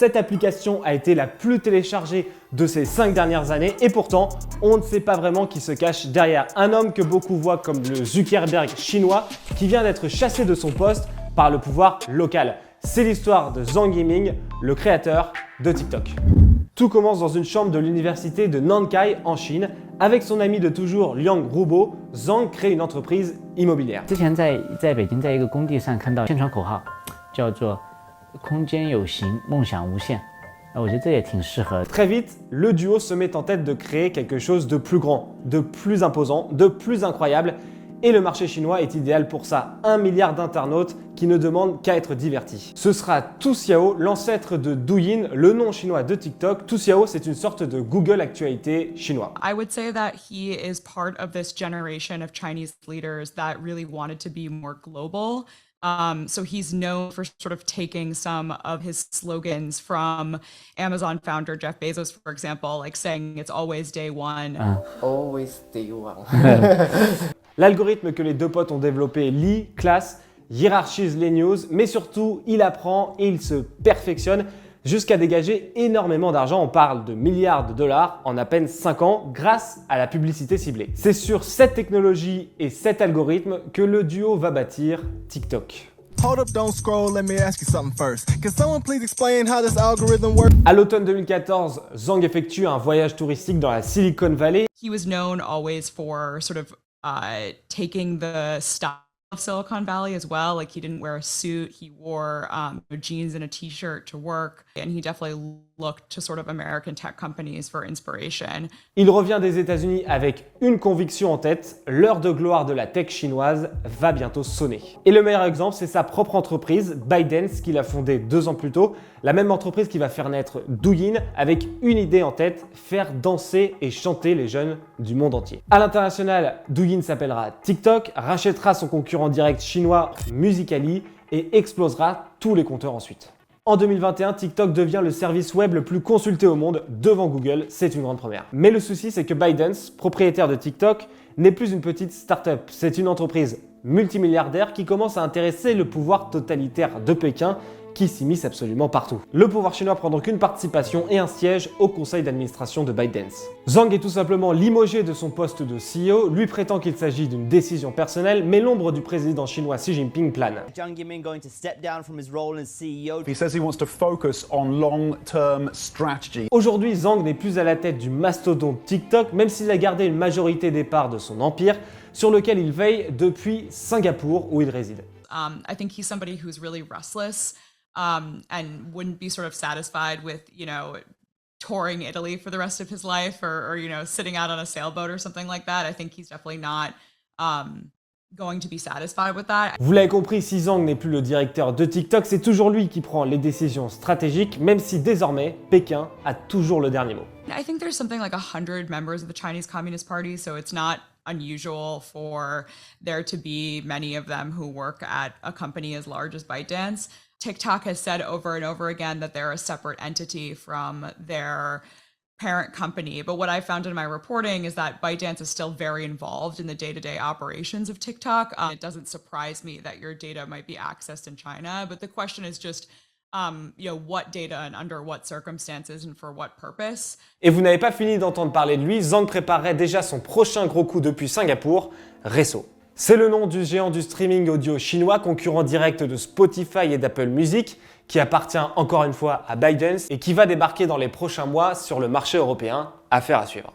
Cette application a été la plus téléchargée de ces 5 dernières années et pourtant, on ne sait pas vraiment qui se cache derrière. Un homme que beaucoup voient comme le Zuckerberg chinois qui vient d'être chassé de son poste par le pouvoir local. C'est l'histoire de Zhang Yiming, le créateur de TikTok. Tout commence dans une chambre de l'université de Nankai en Chine. Avec son ami de toujours Liang Rubo, Zhang crée une entreprise immobilière. 之前在北京在一个工地上看到宣传口号，叫做“空间有形，梦想无限”。我觉得这也挺适合。 Très vite, le duo se met en tête de créer quelque chose de plus grand, de plus imposant, de plus incroyable. Et le marché chinois est idéal pour ça. 1 milliard d'internautes qui ne demandent qu'à être divertis. Ce sera Tuxiao, l'ancêtre de Douyin, le nom chinois de TikTok. Tuxiao, c'est une sorte de Google actualité chinois. I would say that he is part of this generation of Chinese leaders that really wanted to be more global. So he's known for sort of taking some of his slogans from Amazon founder Jeff Bezos, for example, like saying it's always day one. Always day one. L'algorithme que les deux potes ont développé lit, classe, hiérarchise les news, mais surtout, il apprend et il se perfectionne jusqu'à dégager énormément d'argent. On parle de milliards de dollars en à peine 5 ans grâce à la publicité ciblée. C'est sur cette technologie et cet algorithme que le duo va bâtir TikTok. Hold up, don't scroll, let me ask you something first. Can someone please explain how this algorithm works? À l'automne 2014, Zhang effectue un voyage touristique dans la Silicon Valley. He was known always for sort of taking the style of Silicon Valley as well. Like he didn't wear a suit, he wore jeans and a t-shirt to work, and he definitely looked to sort of American tech companies for inspiration. Il revient des États-Unis avec une conviction en tête, l'heure de gloire de la tech chinoise va bientôt sonner. Et le meilleur exemple, c'est sa propre entreprise, ByteDance, qu'il a fondée 2 ans plus tôt, la même entreprise qui va faire naître Douyin avec une idée en tête, faire danser et chanter les jeunes du monde entier. À l'international, Douyin s'appellera TikTok, rachètera son concurrent direct chinois Musical.ly et explosera tous les compteurs ensuite. En 2021, TikTok devient le service web le plus consulté au monde devant Google, c'est une grande première. Mais le souci, c'est que ByteDance, propriétaire de TikTok, n'est plus une petite start-up, c'est une entreprise multimilliardaire qui commence à intéresser le pouvoir totalitaire de Pékin qui s'immisce absolument partout. Le pouvoir chinois prend donc une participation et un siège au conseil d'administration de ByteDance. Zhang est tout simplement limogé de son poste de CEO, lui prétend qu'il s'agit d'une décision personnelle, mais l'ombre du président chinois Xi Jinping plane. Zhang Yiming going to step down from his role as CEO. He says he wants to focus on long-term strategy. Aujourd'hui, Zhang n'est plus à la tête du mastodonte TikTok, même s'il a gardé une majorité des parts de son empire, sur lequel il veille depuis Singapour où il réside. I think he's somebody who's really restless. And wouldn't be sort of satisfied with, touring Italy for the rest of his life or sitting out on a sailboat or something like that. I think he's definitely not going to be satisfied with that. Vous l'avez compris, si Zhang n'est plus le directeur de TikTok, c'est toujours lui qui prend les décisions stratégiques, même si désormais, Pékin a toujours le dernier mot. I think there's something like 100 members of the Chinese Communist Party, so it's not unusual for there to be many of them who work at a company as large as ByteDance. TikTok has said over and over again that they're a separate entity from their parent company. But what I found in my reporting is that ByteDance is still very involved in the day-to-day operations of TikTok. It doesn't surprise me that your data might be accessed in China, but the question is just, what data and under what circumstances and for what purpose. Et vous n'avez pas fini d'entendre parler de lui, Zhang préparerait déjà son prochain gros coup depuis Singapour, Resso. C'est le nom du géant du streaming audio chinois, concurrent direct de Spotify et d'Apple Music, qui appartient encore une fois à ByteDance et qui va débarquer dans les prochains mois sur le marché européen. Affaire à suivre.